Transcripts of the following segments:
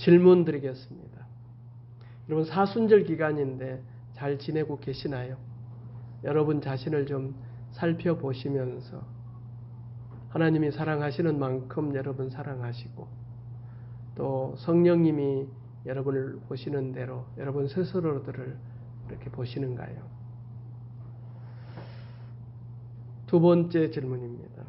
질문 드리겠습니다. 여러분, 사순절 기간인데 잘 지내고 계시나요? 여러분 자신을 좀 살펴보시면서 하나님이 사랑하시는 만큼 여러분 사랑하시고, 또 성령님이 여러분을 보시는 대로 여러분 스스로들을 이렇게 보시는가요? 두 번째 질문입니다.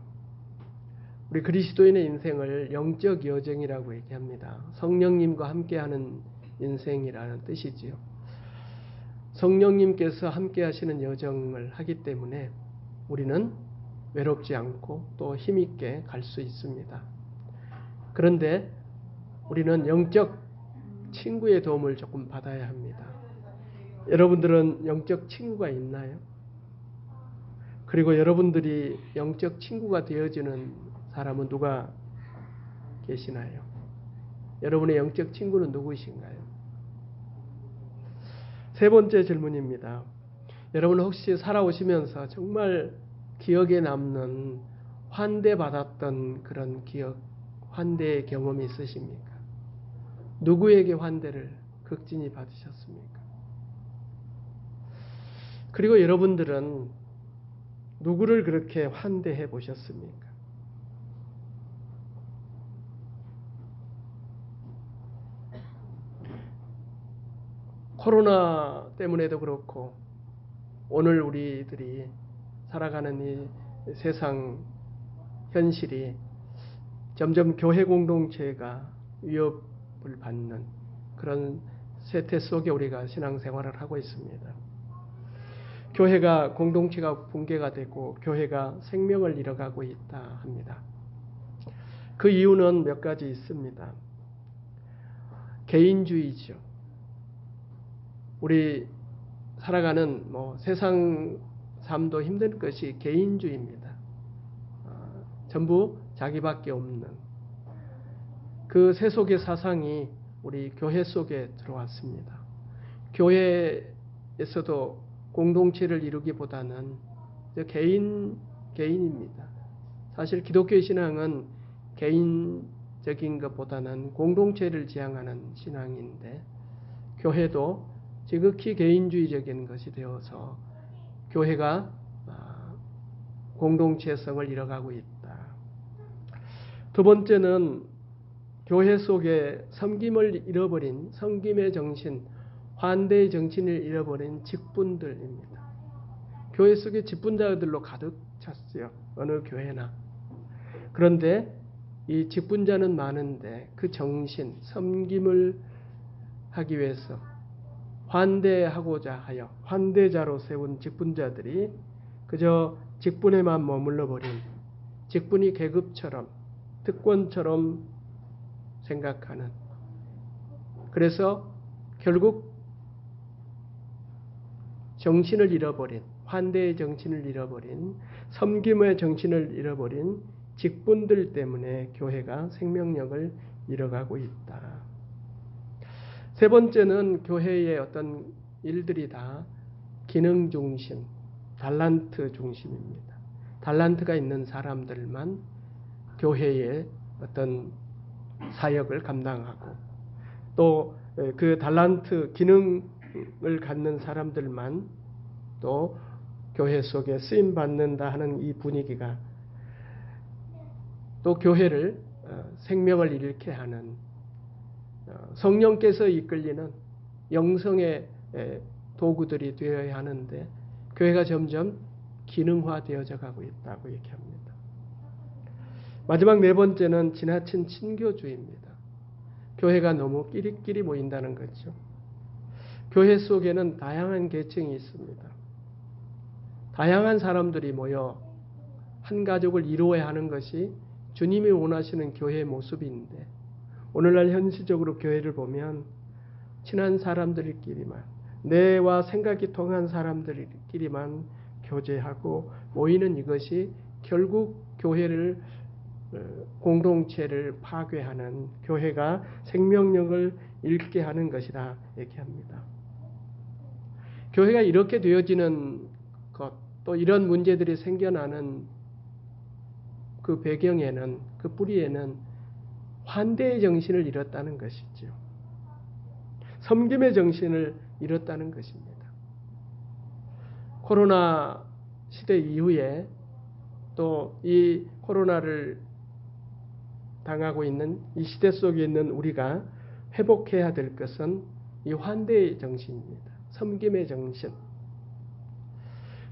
우리 그리스도인의 인생을 영적 여정이라고 얘기합니다. 성령님과 함께하는 인생이라는 뜻이지요. 성령님께서 함께 하시는 여정을 하기 때문에 우리는 외롭지 않고 또 힘있게 갈 수 있습니다. 그런데 우리는 영적 친구의 도움을 조금 받아야 합니다. 여러분들은 영적 친구가 있나요? 그리고 여러분들이 영적 친구가 되어지는 사람은 누가 계시나요? 여러분의 영적 친구는 누구이신가요? 세 번째 질문입니다. 여러분 혹시 살아오시면서 정말 기억에 남는 환대받았던 그런 기억, 환대의 경험이 있으십니까? 누구에게 환대를 극진히 받으셨습니까? 그리고 여러분들은 누구를 그렇게 환대해 보셨습니까? 코로나 때문에도 그렇고 오늘 우리들이 살아가는 이 세상 현실이 점점 교회 공동체가 위협을 받는 그런 세태 속에 우리가 신앙생활을 하고 있습니다. 교회가 공동체가 붕괴가 되고 교회가 생명을 잃어가고 있다 합니다. 그 이유는 몇 가지 있습니다. 개인주의죠. 우리 살아가는 세상 삶도 힘든 것이 개인주의입니다. 전부 자기밖에 없는 그 세속의 사상이 우리 교회 속에 들어왔습니다. 교회에서도 공동체를 이루기보다는 개인입니다. 사실 기독교의 신앙은 개인적인 것보다는 공동체를 지향하는 신앙인데 교회도 지극히 개인주의적인 것이 되어서 교회가 공동체성을 잃어가고 있다. 두 번째는 교회 속에 섬김을 잃어버린 섬김의 정신, 환대의 정신을 잃어버린 직분들입니다. 교회 속에 직분자들로 가득 찼어요. 어느 교회나. 그런데 이 직분자는 많은데 그 정신, 섬김을 하기 위해서 환대하고자 하여 환대자로 세운 직분자들이 그저 직분에만 머물러 버린 직분이 계급처럼 특권처럼 생각하는, 그래서 결국 정신을 잃어버린, 환대의 정신을 잃어버린, 섬김의 정신을 잃어버린 직분들 때문에 교회가 생명력을 잃어가고 있다. 세 번째는 교회의 어떤 일들이 다 기능 중심, 달란트 중심입니다. 달란트가 있는 사람들만 교회의 어떤 사역을 감당하고 또 그 달란트 기능을 갖는 사람들만 또 교회 속에 쓰임 받는다 하는 이 분위기가 또 교회를 생명을 잃게 하는, 성령께서 이끌리는 영성의 도구들이 되어야 하는데 교회가 점점 기능화되어져 가고 있다고 얘기합니다. 마지막 네 번째는 지나친 친교주의입니다. 교회가 너무 끼리끼리 모인다는 거죠. 교회 속에는 다양한 계층이 있습니다. 다양한 사람들이 모여 한 가족을 이루어야 하는 것이 주님이 원하시는 교회의 모습인데 오늘날 현실적으로 교회를 보면 친한 사람들끼리만, 뇌와 생각이 통한 사람들끼리만 교제하고 모이는 이것이 결국 교회를, 공동체를 파괴하는, 교회가 생명력을 잃게 하는 것이라 얘기합니다. 교회가 이렇게 되어지는 것, 또 이런 문제들이 생겨나는 그 배경에는, 그 뿌리에는 환대의 정신을 잃었다는 것이죠. 섬김의 정신을 잃었다는 것입니다. 코로나 시대 이후에 또 이 코로나를 당하고 있는 이 시대 속에 있는 우리가 회복해야 될 것은 이 환대의 정신입니다. 섬김의 정신.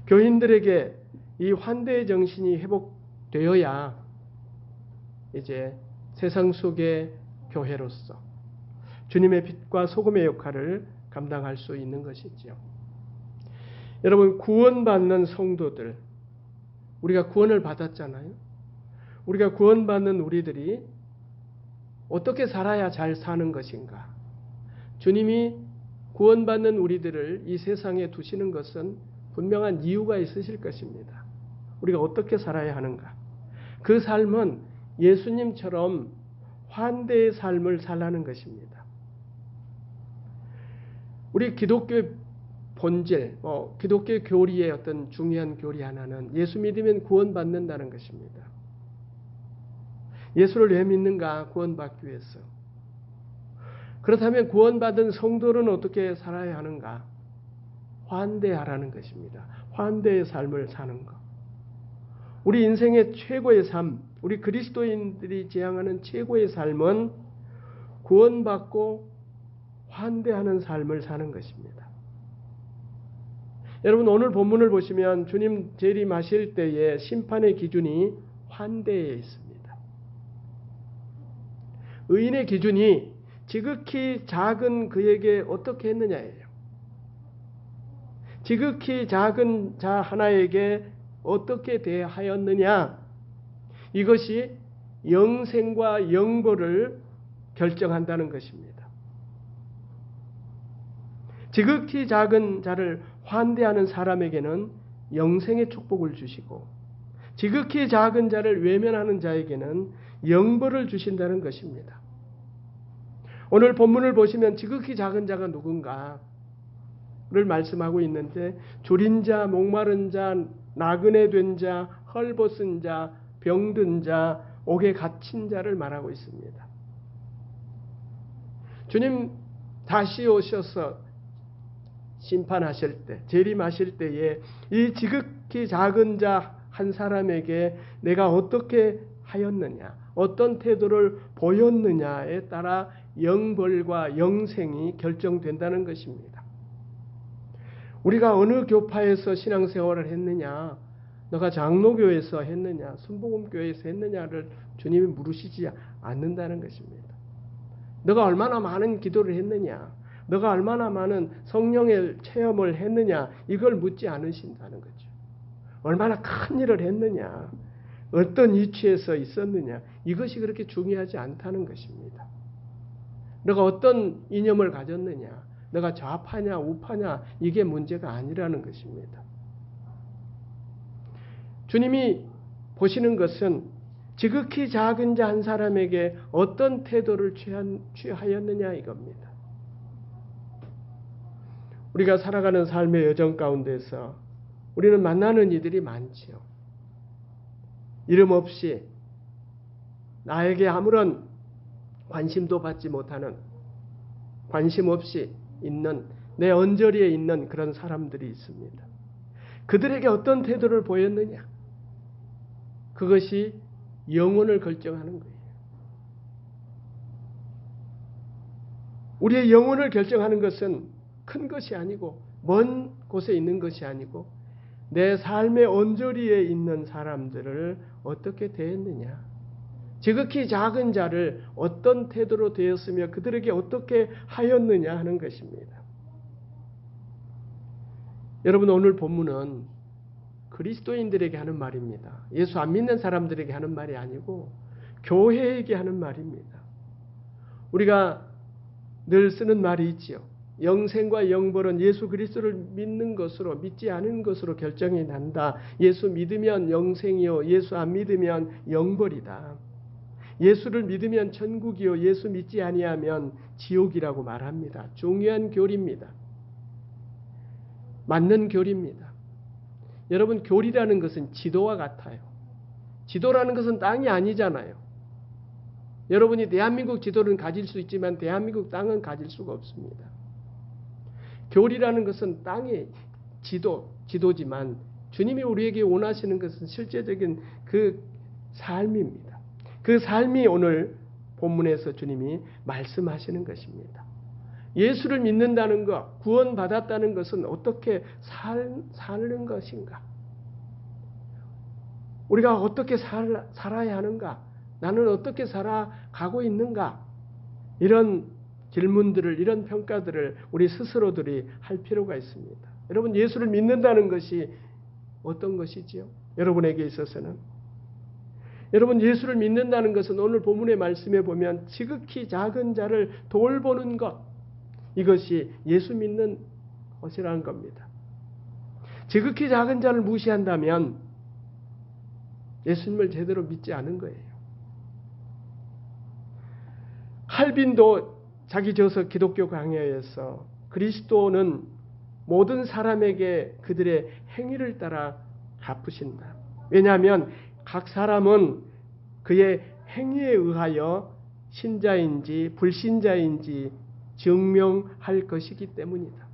교인들에게 이 환대의 정신이 회복되어야 이제 세상 속의 교회로서 주님의 빛과 소금의 역할을 감당할 수 있는 것이죠. 여러분, 구원받는 성도들, 우리가 구원을 받았잖아요. 우리가 구원받는 우리들이 어떻게 살아야 잘 사는 것인가? 주님이 구원받는 우리들을 이 세상에 두시는 것은 분명한 이유가 있으실 것입니다. 우리가 어떻게 살아야 하는가? 그 삶은 예수님처럼 환대의 삶을 살라는 것입니다. 우리 기독교의 본질, 기독교 교리의 어떤 중요한 교리 하나는 예수 믿으면 구원받는다는 것입니다. 예수를 왜 믿는가? 구원받기 위해서. 그렇다면 구원받은 성도는 어떻게 살아야 하는가? 환대하라는 것입니다. 환대의 삶을 사는 것. 우리 인생의 최고의 삶, 우리 그리스도인들이 지향하는 최고의 삶은 구원받고 환대하는 삶을 사는 것입니다. 여러분, 오늘 본문을 보시면 주님 재림하실 때의 심판의 기준이 환대에 있습니다. 의인의 기준이 지극히 작은 그에게 어떻게 했느냐예요. 지극히 작은 자 하나에게 어떻게 대하였느냐. 이것이 영생과 영벌을 결정한다는 것입니다. 지극히 작은 자를 환대하는 사람에게는 영생의 축복을 주시고 지극히 작은 자를 외면하는 자에게는 영벌을 주신다는 것입니다. 오늘 본문을 보시면 지극히 작은 자가 누군가를 말씀하고 있는데 줄인 자, 목마른 자, 나그네 된 자, 헐벗은 자, 병든 자, 옥에 갇힌 자를 말하고 있습니다. 주님 다시 오셔서 심판하실 때, 재림하실 때에 이 지극히 작은 자 한 사람에게 내가 어떻게 하였느냐, 어떤 태도를 보였느냐에 따라 영벌과 영생이 결정된다는 것입니다. 우리가 어느 교파에서 신앙생활을 했느냐, 너가 장로교에서 했느냐, 순복음교회에서 했느냐를 주님이 물으시지 않는다는 것입니다. 너가 얼마나 많은 기도를 했느냐, 너가 얼마나 많은 성령의 체험을 했느냐, 이걸 묻지 않으신다는 거죠. 얼마나 큰 일을 했느냐, 어떤 위치에서 있었느냐, 이것이 그렇게 중요하지 않다는 것입니다. 너가 어떤 이념을 가졌느냐, 너가 좌파냐 우파냐, 이게 문제가 아니라는 것입니다. 주님이 보시는 것은 지극히 작은 자 한 사람에게 어떤 태도를 취하였느냐 이겁니다. 우리가 살아가는 삶의 여정 가운데서 우리는 만나는 이들이 많지요. 이름 없이 나에게 아무런 관심도 받지 못하는, 관심 없이 있는, 내 언저리에 있는 그런 사람들이 있습니다. 그들에게 어떤 태도를 보였느냐? 그것이 영혼을 결정하는 거예요. 우리의 영혼을 결정하는 것은 큰 것이 아니고 먼 곳에 있는 것이 아니고 내 삶의 언저리에 있는 사람들을 어떻게 대했느냐, 지극히 작은 자를 어떤 태도로 대했으며 그들에게 어떻게 하였느냐 하는 것입니다. 여러분, 오늘 본문은 그리스도인들에게 하는 말입니다. 예수 안 믿는 사람들에게 하는 말이 아니고 교회에게 하는 말입니다. 우리가 늘 쓰는 말이 있지요. 영생과 영벌은 예수 그리스도를 믿는 것으로, 믿지 않은 것으로 결정이 난다. 예수 믿으면 영생이요, 예수 안 믿으면 영벌이다. 예수를 믿으면 천국이요, 예수 믿지 아니하면 지옥이라고 말합니다. 중요한 교리입니다. 맞는 교리입니다. 여러분, 교리라는 것은 지도와 같아요. 지도라는 것은 땅이 아니잖아요. 여러분이 대한민국 지도는 가질 수 있지만 대한민국 땅은 가질 수가 없습니다. 교리라는 것은 땅의 지도지만 주님이 우리에게 원하시는 것은 실제적인 그 삶입니다. 그 삶이 오늘 본문에서 주님이 말씀하시는 것입니다. 예수를 믿는다는 것, 구원받았다는 것은 어떻게 사는 것인가? 우리가 어떻게 살아야 하는가? 나는 어떻게 살아가고 있는가? 이런 질문들을, 이런 평가들을 우리 스스로들이 할 필요가 있습니다. 여러분, 예수를 믿는다는 것이 어떤 것이지요? 여러분에게 있어서는. 여러분, 예수를 믿는다는 것은 오늘 본문의 말씀에 보면 지극히 작은 자를 돌보는 것, 이것이 예수 믿는 것이라는 겁니다. 지극히 작은 자를 무시한다면 예수님을 제대로 믿지 않은 거예요. 칼빈도 자기 저서 기독교 강해에서 그리스도는 모든 사람에게 그들의 행위를 따라 갚으신다. 왜냐하면 각 사람은 그의 행위에 의하여 신자인지 불신자인지 증명할 것이기 때문이다.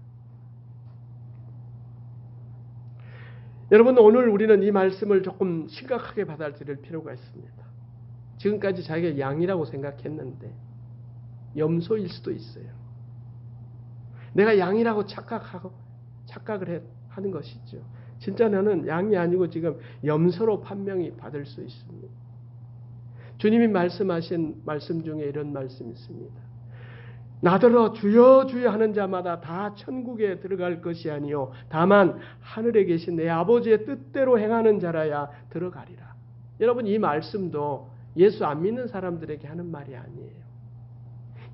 여러분, 오늘 우리는 이 말씀을 조금 심각하게 받아들일 필요가 있습니다. 지금까지 자기가 양이라고 생각했는데 염소일 수도 있어요. 내가 양이라고 착각을 하는 것이죠. 진짜 나는 양이 아니고 지금 염소로 판명이 받을 수 있습니다. 주님이 말씀하신 말씀 중에 이런 말씀이 있습니다. 나더러 주여 주여 하는 자마다 다 천국에 들어갈 것이 아니요 다만 하늘에 계신 내 아버지의 뜻대로 행하는 자라야 들어가리라. 여러분, 이 말씀도 예수 안 믿는 사람들에게 하는 말이 아니에요.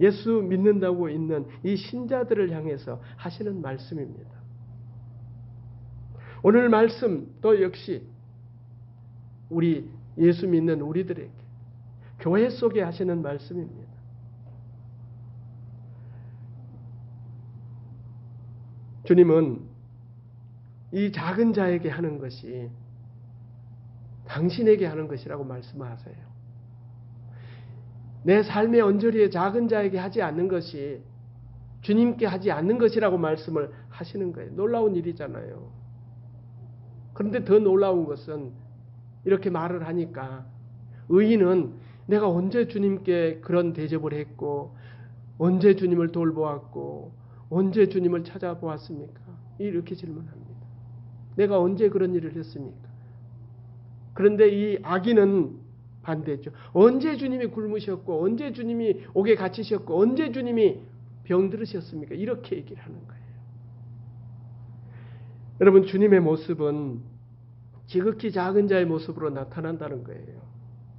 예수 믿는다고 있는 이 신자들을 향해서 하시는 말씀입니다. 오늘 말씀도 역시 우리 예수 믿는 우리들에게 교회 속에 하시는 말씀입니다. 주님은 이 작은 자에게 하는 것이 당신에게 하는 것이라고 말씀하세요. 내 삶의 언저리에 작은 자에게 하지 않는 것이 주님께 하지 않는 것이라고 말씀을 하시는 거예요. 놀라운 일이잖아요. 그런데 더 놀라운 것은 이렇게 말을 하니까 의인은 내가 언제 주님께 그런 대접을 했고 언제 주님을 돌보았고 언제 주님을 찾아보았습니까? 이렇게 질문합니다. 내가 언제 그런 일을 했습니까? 그런데 이 악인은 반대죠. 언제 주님이 굶으셨고 언제 주님이 옥에 갇히셨고 언제 주님이 병들으셨습니까? 이렇게 얘기를 하는 거예요. 여러분, 주님의 모습은 지극히 작은 자의 모습으로 나타난다는 거예요.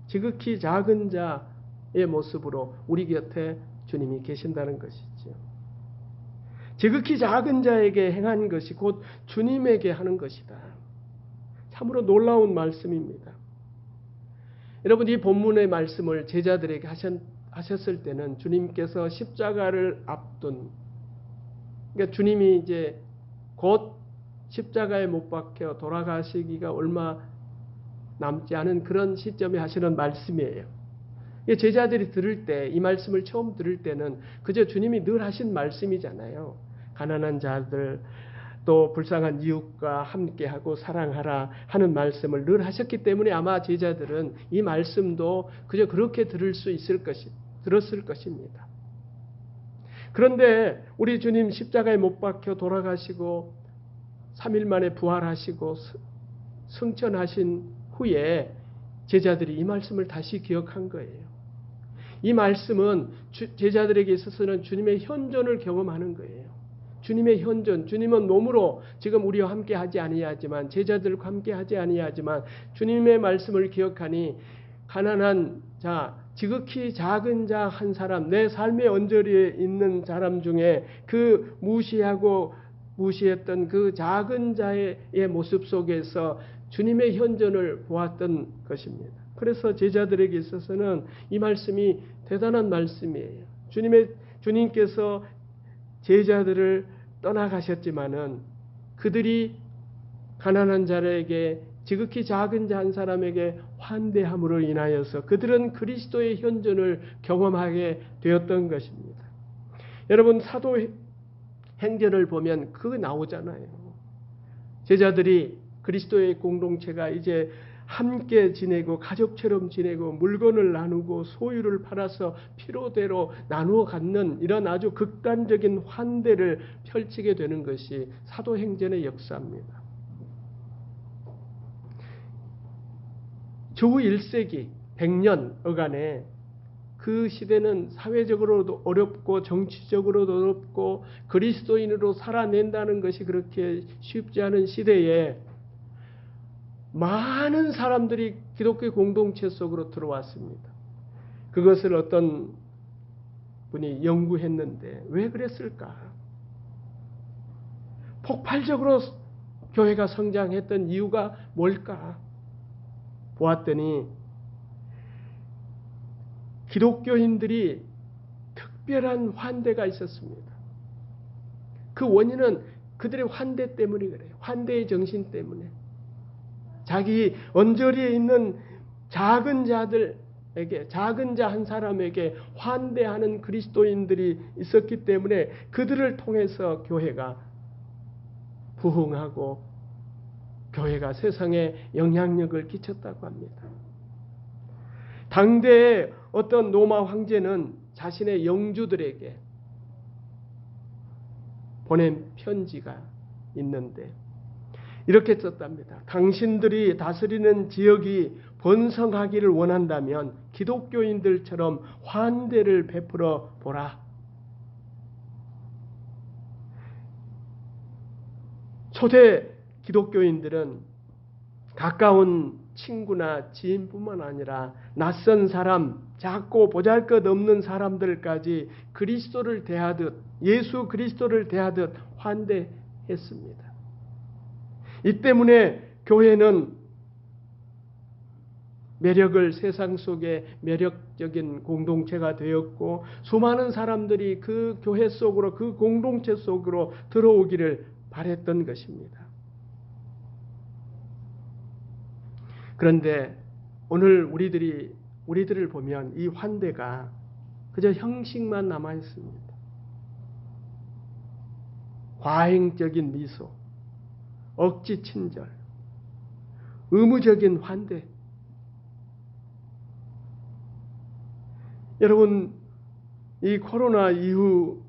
지극히 작은 자의 모습으로 우리 곁에 주님이 계신다는 것이죠. 지극히 작은 자에게 행한 것이 곧 주님에게 하는 것이다. 참으로 놀라운 말씀입니다. 여러분, 이 본문의 말씀을 제자들에게 하셨을 때는 주님께서 십자가를 앞둔, 그러니까 주님이 이제 곧 십자가에 못 박혀 돌아가시기가 얼마 남지 않은 그런 시점에 하시는 말씀이에요. 제자들이 들을 때, 이 말씀을 처음 들을 때는 그저 주님이 늘 하신 말씀이잖아요. 가난한 자들 또 불쌍한 이웃과 함께하고 사랑하라 하는 말씀을 늘 하셨기 때문에 아마 제자들은 이 말씀도 그저 그렇게 들었을 것입니다. 그런데 우리 주님 십자가에 못 박혀 돌아가시고 3일 만에 부활하시고 승천하신 후에 제자들이 이 말씀을 다시 기억한 거예요. 이 말씀은 제자들에게 있어서는 주님의 현존을 경험하는 거예요. 주님의 현존, 주님은 몸으로 지금 우리와 함께 하지 아니하지만 제자들과 함께 하지 아니하지만 주님의 말씀을 기억하니 가난한 자, 지극히 작은 자 한 사람, 내 삶의 언저리에 있는 사람 중에 그 무시했던 그 작은 자의 모습 속에서 주님의 현존을 보았던 것입니다. 그래서 제자들에게 있어서는 이 말씀이 대단한 말씀이에요. 주님께서 제자들을 떠나가셨지만은 그들이 가난한 자에게 지극히 작은 자 한 사람에게 환대함으로 인하여서 그들은 그리스도의 현존을 경험하게 되었던 것입니다. 여러분, 사도 행전을 보면 그거 나오잖아요. 제자들이 그리스도의 공동체가 이제 함께 지내고 가족처럼 지내고 물건을 나누고 소유를 팔아서 필요대로 나누어 갖는 이런 아주 극단적인 환대를 펼치게 되는 것이 사도행전의 역사입니다. 주 1세기 100년 어간에 그 시대는 사회적으로도 어렵고 정치적으로도 어렵고 그리스도인으로 살아낸다는 것이 그렇게 쉽지 않은 시대에 많은 사람들이 기독교 공동체 속으로 들어왔습니다. 그것을 어떤 분이 연구했는데 왜 그랬을까? 폭발적으로 교회가 성장했던 이유가 뭘까? 보았더니 기독교인들이 특별한 환대가 있었습니다. 그 원인은 그들의 환대 때문이 그래요. 환대의 정신 때문에. 자기 언저리에 있는 작은 자들에게, 작은 자 한 사람에게 환대하는 그리스도인들이 있었기 때문에 그들을 통해서 교회가 부흥하고 교회가 세상에 영향력을 끼쳤다고 합니다. 당대의 어떤 로마 황제는 자신의 영주들에게 보낸 편지가 있는데 이렇게 썼답니다. 당신들이 다스리는 지역이 번성하기를 원한다면 기독교인들처럼 환대를 베풀어 보라. 초대 기독교인들은 가까운 친구나 지인뿐만 아니라 낯선 사람, 작고 보잘것없는 사람들까지 그리스도를 대하듯 예수 그리스도를 대하듯 환대했습니다. 이 때문에 교회는 매력을 세상 속에 매력적인 공동체가 되었고 수많은 사람들이 그 교회 속으로 그 공동체 속으로 들어오기를 바랬던 것입니다. 그런데 오늘 우리들을 보면 이 환대가 그저 형식만 남아 있습니다. 과잉적인 미소, 억지 친절, 의무적인 환대. 여러분, 이 코로나 이후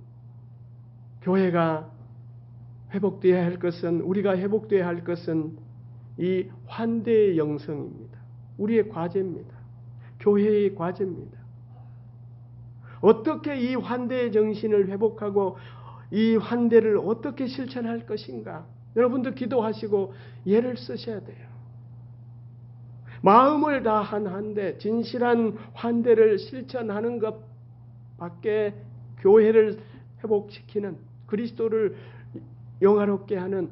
교회가 회복되어야 할 것은, 우리가 회복되어야 할 것은 이 환대의 영성입니다. 우리의 과제입니다. 교회의 과제입니다. 어떻게 이 환대의 정신을 회복하고 이 환대를 어떻게 실천할 것인가? 여러분도 기도하시고 예를 쓰셔야 돼요. 마음을 다한 환대, 진실한 환대를 실천하는 것밖에 교회를 회복시키는, 그리스도를 영화롭게 하는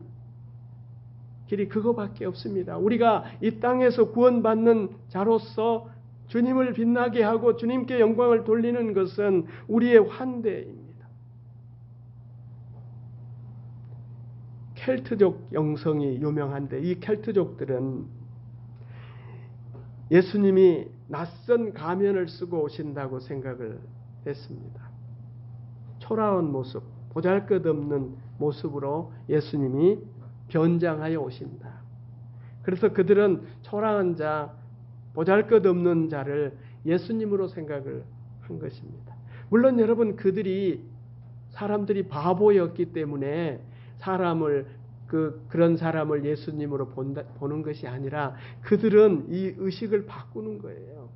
길이 그거밖에 없습니다. 우리가 이 땅에서 구원받는 자로서 주님을 빛나게 하고 주님께 영광을 돌리는 것은 우리의 환대입니다. 켈트족 영성이 유명한데 이 켈트족들은 예수님이 낯선 가면을 쓰고 오신다고 생각을 했습니다. 초라한 모습, 보잘것없는 모습으로 예수님이 변장하여 오신다. 그래서 그들은 초라한 자, 보잘것없는 자를 예수님으로 생각을 한 것입니다. 물론 여러분 그들이 사람들이 바보였기 때문에 그런 사람을 예수님으로 보는 것이 아니라 그들은 이 의식을 바꾸는 거예요.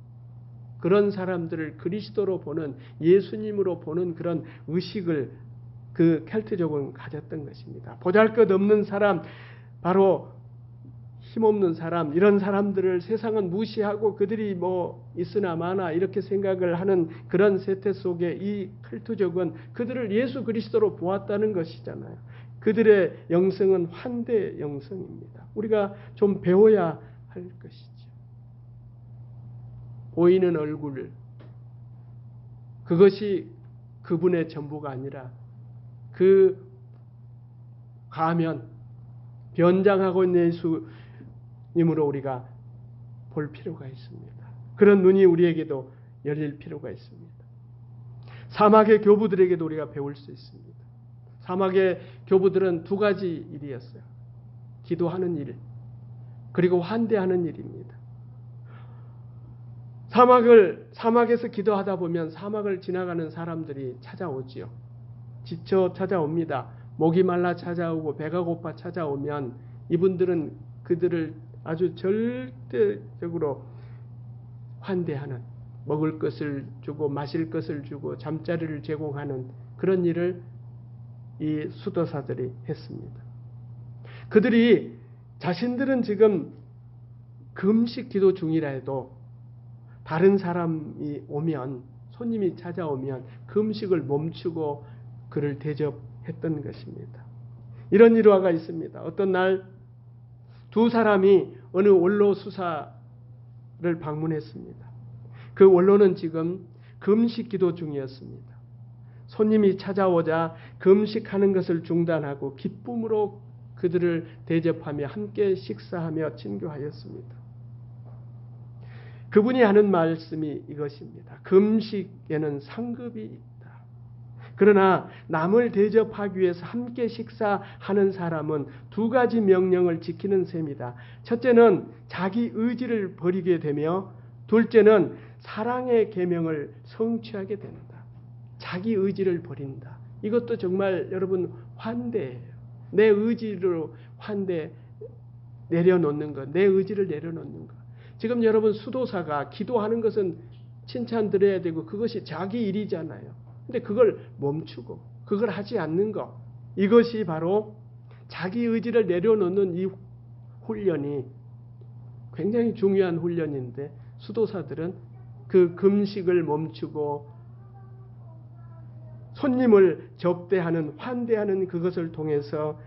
그런 사람들을 그리스도로 보는, 예수님으로 보는 그런 의식을 그 켈트족은 가졌던 것입니다. 보잘것없는 사람, 바로 힘없는 사람, 이런 사람들을 세상은 무시하고 그들이 뭐 있으나 마나 이렇게 생각을 하는 그런 세태 속에 이 켈트족은 그들을 예수 그리스도로 보았다는 것이잖아요. 그들의 영성은 환대 영성입니다. 우리가 좀 배워야 할 것이죠. 보이는 얼굴, 그것이 그분의 전부가 아니라 그 가면, 변장하고 있는 예수님으로 우리가 볼 필요가 있습니다. 그런 눈이 우리에게도 열릴 필요가 있습니다. 사막의 교부들에게도 우리가 배울 수 있습니다. 사막의 교부들은 두 가지 일이었어요. 기도하는 일, 그리고 환대하는 일입니다. 사막에서 기도하다 보면 사막을 지나가는 사람들이 찾아오지요. 지쳐 찾아옵니다. 목이 말라 찾아오고 배가 고파 찾아오면 이분들은 그들을 아주 절대적으로 환대하는, 먹을 것을 주고 마실 것을 주고 잠자리를 제공하는 그런 일을 이 수도사들이 했습니다. 그들이 자신들은 지금 금식 기도 중이라 해도 다른 사람이 오면, 손님이 찾아오면 금식을 멈추고 그를 대접했던 것입니다. 이런 일화가 있습니다. 어떤 날 두 사람이 어느 원로 수사를 방문했습니다. 그 원로는 지금 금식 기도 중이었습니다. 손님이 찾아오자 금식하는 것을 중단하고 기쁨으로 그들을 대접하며 함께 식사하며 친교하였습니다. 그분이 하는 말씀이 이것입니다. 금식에는 상급이 있다. 그러나 남을 대접하기 위해서 함께 식사하는 사람은 두 가지 명령을 지키는 셈이다. 첫째는 자기 의지를 버리게 되며 둘째는 사랑의 계명을 성취하게 된다. 자기 의지를 버린다. 이것도 정말 여러분 환대예요. 내 의지로 환대 내려놓는 것, 내 의지를 내려놓는 것. 지금 여러분 수도사가 기도하는 것은 칭찬 드려야 되고 그것이 자기 일이잖아요. 근데 그걸 멈추고 그걸 하지 않는 것, 이것이 바로 자기 의지를 내려놓는 이 훈련이 굉장히 중요한 훈련인데, 수도사들은 그 금식을 멈추고 손님을 접대하는, 환대하는 그것을 통해서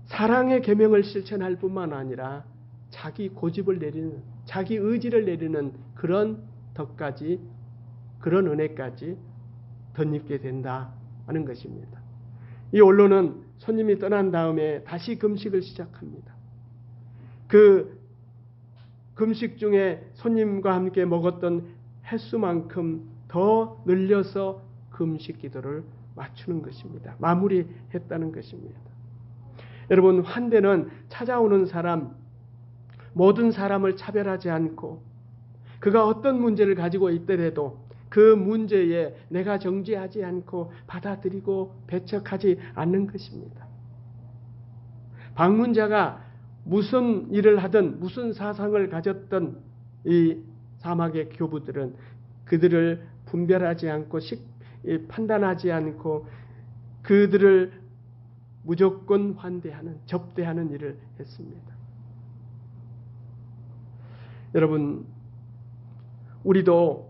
사랑의 계명을 실천할 뿐만 아니라 자기 고집을 내리는, 자기 의지를 내리는 그런 덕까지, 그런 은혜까지 덧입게 된다 하는 것입니다. 이 원로는 손님이 떠난 다음에 다시 금식을 시작합니다. 그 금식 중에 손님과 함께 먹었던 횟수만큼 더 늘려서 금식 기도를 맞추는 것입니다. 마무리했다는 것입니다. 여러분, 환대는 찾아오는 사람, 모든 사람을 차별하지 않고 그가 어떤 문제를 가지고 있더라도 그 문제에 내가 정죄하지 않고 받아들이고 배척하지 않는 것입니다. 방문자가 무슨 일을 하든 무슨 사상을 가졌던 이 사막의 교부들은 그들을 분별하지 않고 판단하지 않고 그들을 무조건 환대하는, 접대하는 일을 했습니다. 여러분, 우리도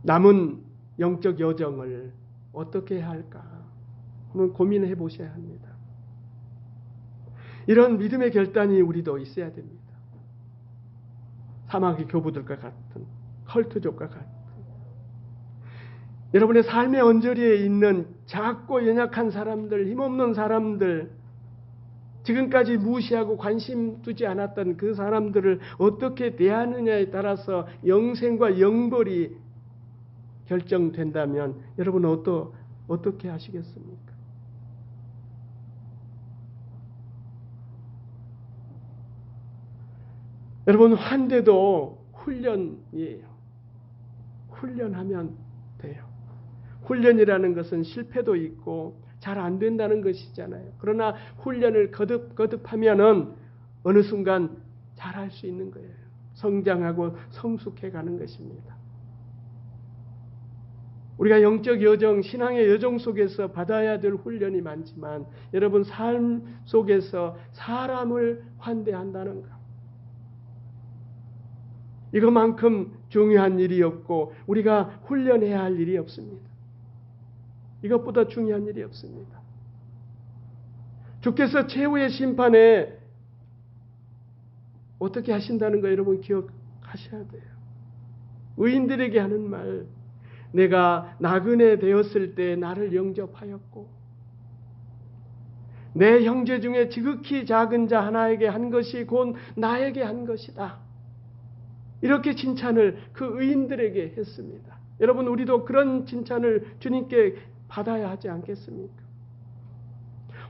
남은 영적 여정을 어떻게 해야 할까 한번 고민해 보셔야 합니다. 이런 믿음의 결단이 우리도 있어야 됩니다. 사막의 교부들과 같은, 컬트족과 같은, 여러분의 삶의 언저리에 있는 작고 연약한 사람들, 힘없는 사람들, 지금까지 무시하고 관심 두지 않았던 그 사람들을 어떻게 대하느냐에 따라서 영생과 영벌이 결정된다면 여러분은 어떻게 하시겠습니까? 여러분, 환대도 훈련이에요. 훈련하면 돼요. 훈련이라는 것은 실패도 있고 잘 안 된다는 것이잖아요. 그러나 훈련을 거듭하면은 어느 순간 잘할 수 있는 거예요. 성장하고 성숙해 가는 것입니다. 우리가 영적 여정, 신앙의 여정 속에서 받아야 될 훈련이 많지만 여러분 삶 속에서 사람을 환대한다는 것, 이것만큼 중요한 일이 없고 우리가 훈련해야 할 일이 없습니다. 이것보다 중요한 일이 없습니다. 주께서 최후의 심판에 어떻게 하신다는 거 여러분 기억하셔야 돼요. 의인들에게 하는 말, 내가 나그네 되었을 때 나를 영접하였고 내 형제 중에 지극히 작은 자 하나에게 한 것이 곧 나에게 한 것이다. 이렇게 칭찬을 그 의인들에게 했습니다. 여러분, 우리도 그런 칭찬을 주님께 받아야 하지 않겠습니까?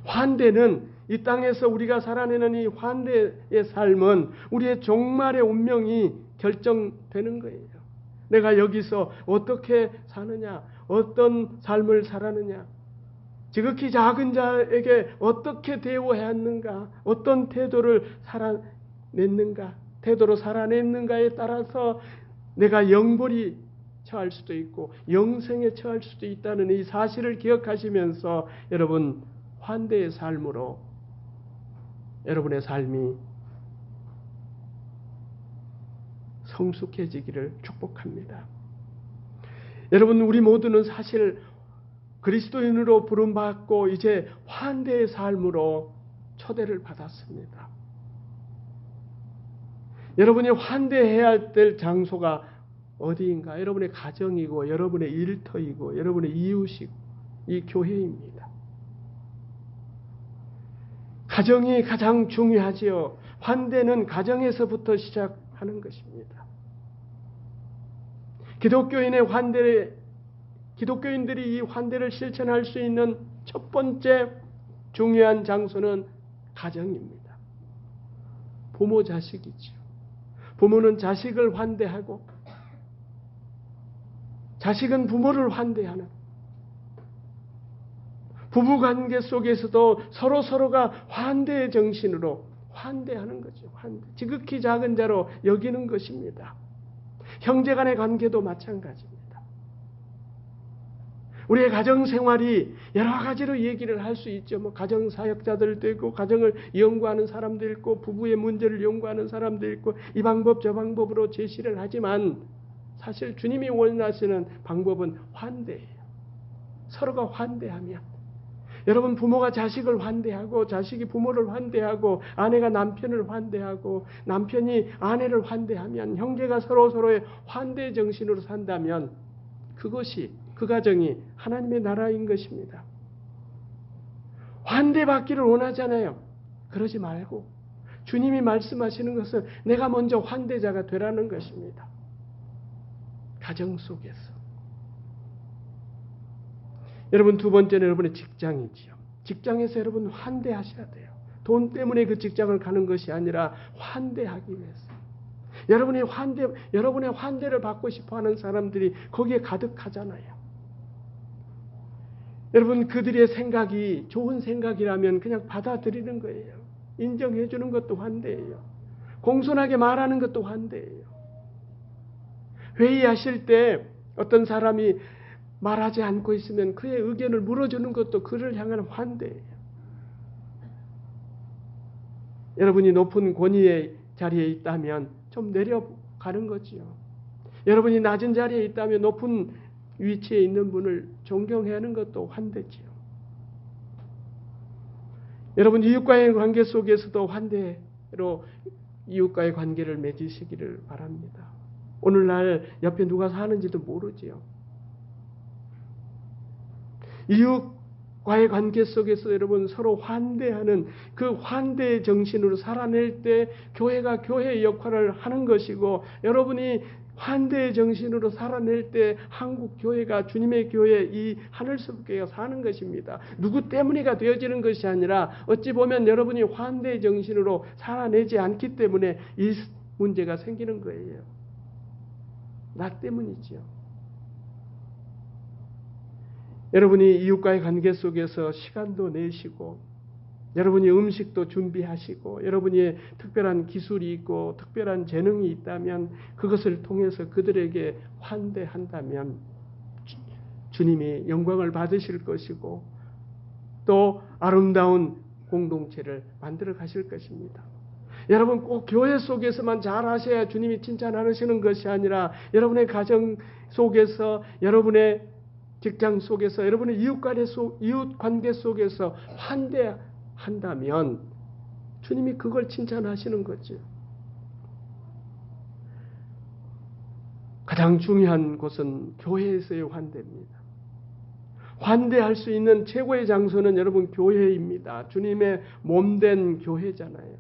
환대는 이 땅에서 우리가 살아내는 이 환대의 삶은 우리의 종말의 운명이 결정되는 거예요. 내가 여기서 어떻게 사느냐, 어떤 삶을 살았느냐, 지극히 작은 자에게 어떻게 대우해야 하는가, 어떤 태도로 살아냈는가에 따라서 내가 영벌이 처할 수도 있고 영생에 처할 수도 있다는 이 사실을 기억하시면서 여러분 환대의 삶으로 여러분의 삶이 성숙해지기를 축복합니다. 여러분, 우리 모두는 사실 그리스도인으로 부름받고 이제 환대의 삶으로 초대를 받았습니다. 여러분이 환대해야 될 장소가 어디인가? 여러분의 가정이고 여러분의 일터이고 여러분의 이웃이고 이 교회입니다. 가정이 가장 중요하지요. 환대는 가정에서부터 시작하는 것입니다. 기독교인들이 이 환대를 실천할 수 있는 첫 번째 중요한 장소는 가정입니다. 부모 자식이지요. 부모는 자식을 환대하고 자식은 부모를 환대하는 부부관계 속에서도 서로가 환대의 정신으로 환대하는 거죠. 지극히 작은 자로 여기는 것입니다. 형제간의 관계도 마찬가지입니다. 우리의 가정생활이 여러 가지로 얘기를 할 수 있죠. 가정사역자들도 있고 가정을 연구하는 사람도 있고 부부의 문제를 연구하는 사람도 있고 이 방법 저 방법으로 제시를 하지만 사실 주님이 원하시는 방법은 환대예요. 서로가 환대하면 여러분 부모가 자식을 환대하고 자식이 부모를 환대하고 아내가 남편을 환대하고 남편이 아내를 환대하면 형제가 서로의 환대 정신으로 산다면 그것이 그 가정이 하나님의 나라인 것입니다. 환대받기를 원하잖아요. 그러지 말고 주님이 말씀하시는 것은 내가 먼저 환대자가 되라는 것입니다. 가정 속에서. 여러분 두 번째는 여러분의 직장이지요. 직장에서 여러분 환대하셔야 돼요. 돈 때문에 그 직장을 가는 것이 아니라 환대하기 위해서. 여러분의 환대를 받고 싶어하는 사람들이 거기에 가득하잖아요. 여러분 그들의 생각이 좋은 생각이라면 그냥 받아들이는 거예요. 인정해 주는 것도 환대예요. 공손하게 말하는 것도 환대예요. 회의하실 때 어떤 사람이 말하지 않고 있으면 그의 의견을 물어주는 것도 그를 향한 환대예요. 여러분이 높은 권위의 자리에 있다면 좀 내려가는 거지요. 여러분이 낮은 자리에 있다면 높은 위치에 있는 분을 존경해야 하는 것도 환대지요. 여러분 이웃과의 관계 속에서도 환대로 이웃과의 관계를 맺으시기를 바랍니다. 오늘날 옆에 누가 사는지도 모르지요. 이웃과의 관계 속에서 여러분 서로 환대하는 그 환대의 정신으로 살아낼 때 교회가 교회의 역할을 하는 것이고 여러분이 환대의 정신으로 살아낼 때 한국 교회가 주님의 교회 이 하늘섬 교회가 사는 것입니다. 누구 때문에가 되어지는 것이 아니라 어찌 보면 여러분이 환대의 정신으로 살아내지 않기 때문에 이 문제가 생기는 거예요. 나 때문이지요. 여러분이 이웃과의 관계 속에서 시간도 내시고 여러분이 음식도 준비하시고 여러분이 특별한 기술이 있고 특별한 재능이 있다면 그것을 통해서 그들에게 환대한다면 주님이 영광을 받으실 것이고 또 아름다운 공동체를 만들어 가실 것입니다. 여러분 꼭 교회 속에서만 잘하셔야 주님이 칭찬하시는 것이 아니라 여러분의 가정 속에서 여러분의 직장 속에서 여러분의 이웃 관계 속에서 환대한다면 주님이 그걸 칭찬하시는 거죠. 가장 중요한 곳은 교회에서의 환대입니다. 환대할 수 있는 최고의 장소는 여러분 교회입니다. 주님의 몸된 교회잖아요.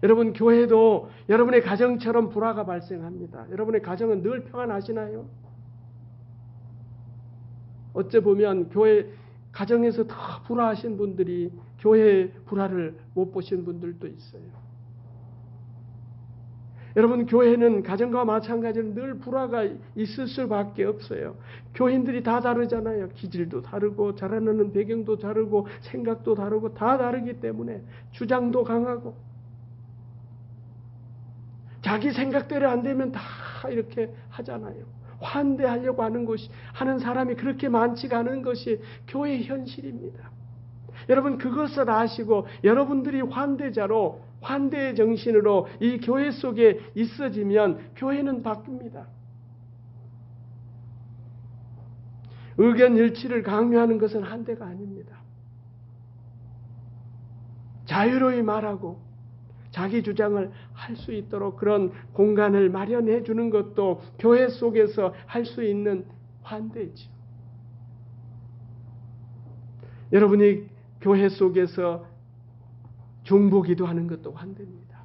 여러분 교회도 여러분의 가정처럼 불화가 발생합니다. 여러분의 가정은 늘 평안하시나요? 어째 보면 교회 가정에서 더 불화하신 분들이 교회의 불화를 못 보신 분들도 있어요. 여러분, 교회는 가정과 마찬가지로 늘 불화가 있을 수밖에 없어요. 교인들이 다 다르잖아요. 기질도 다르고 자라나는 배경도 다르고 생각도 다르고 다 다르기 때문에 주장도 강하고 자기 생각대로 안 되면 다 이렇게 하잖아요. 환대하려고 하는 사람이 그렇게 많지가 않은 것이 교회의 현실입니다. 여러분, 그것을 아시고 여러분들이 환대자로 환대의 정신으로 이 교회 속에 있어지면 교회는 바뀝니다. 의견 일치를 강요하는 것은 한대가 아닙니다. 자유로이 말하고 자기 주장을 할 수 있도록 그런 공간을 마련해 주는 것도 교회 속에서 할 수 있는 환대죠. 여러분이 교회 속에서 중보 기도하는 것도 환대입니다.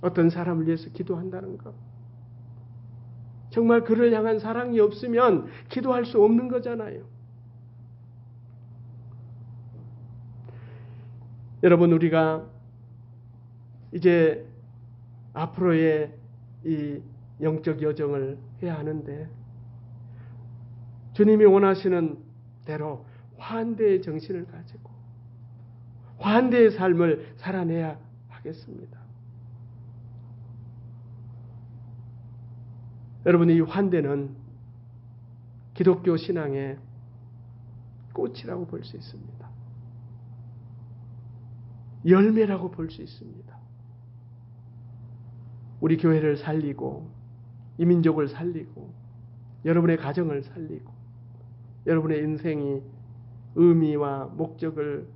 어떤 사람을 위해서 기도한다는 것. 정말 그를 향한 사랑이 없으면 기도할 수 없는 거잖아요. 여러분, 우리가 이제 앞으로의 이 영적 여정을 해야 하는데 주님이 원하시는 대로 환대의 정신을 가지고 환대의 삶을 살아내야 하겠습니다. 여러분, 이 환대는 기독교 신앙의 꽃이라고 볼 수 있습니다. 열매라고 볼 수 있습니다. 우리 교회를 살리고 이 민족을 살리고 여러분의 가정을 살리고 여러분의 인생이 의미와 목적을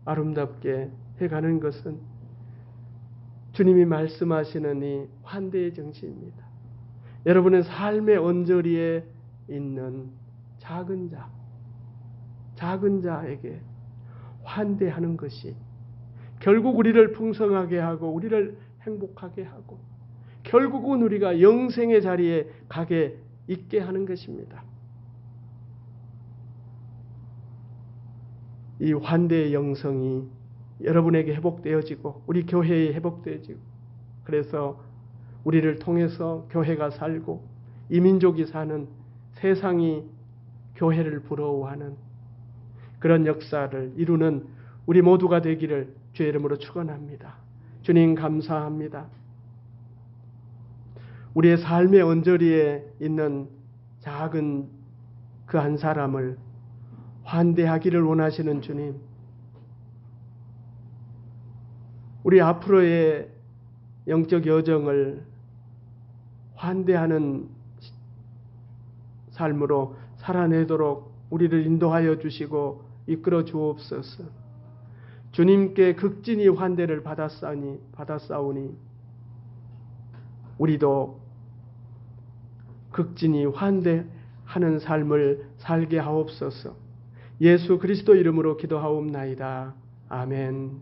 아름답게 해가는 것은 주님이 말씀하시는 이 환대의 정신입니다. 여러분의 삶의 언저리에 있는 작은 자에게 환대하는 것이 결국 우리를 풍성하게 하고 우리를 행복하게 하고 결국은 우리가 영생의 자리에 가게 있게 하는 것입니다. 이 환대의 영성이 여러분에게 회복되어지고 우리 교회에 회복되어지고 그래서 우리를 통해서 교회가 살고 이 민족이 사는 세상이 교회를 부러워하는 그런 역사를 이루는 우리 모두가 되기를 주의 이름으로 축원합니다. 주님, 감사합니다. 우리의 삶의 언저리에 있는 작은 그 한 사람을 환대하기를 원하시는 주님, 우리 앞으로의 영적 여정을 환대하는 삶으로 살아내도록 우리를 인도하여 주시고 이끌어 주옵소서. 주님께 극진히 환대를 받았사오니 우리도 극진히 환대하는 삶을 살게 하옵소서. 예수 그리스도 이름으로 기도하옵나이다. 아멘.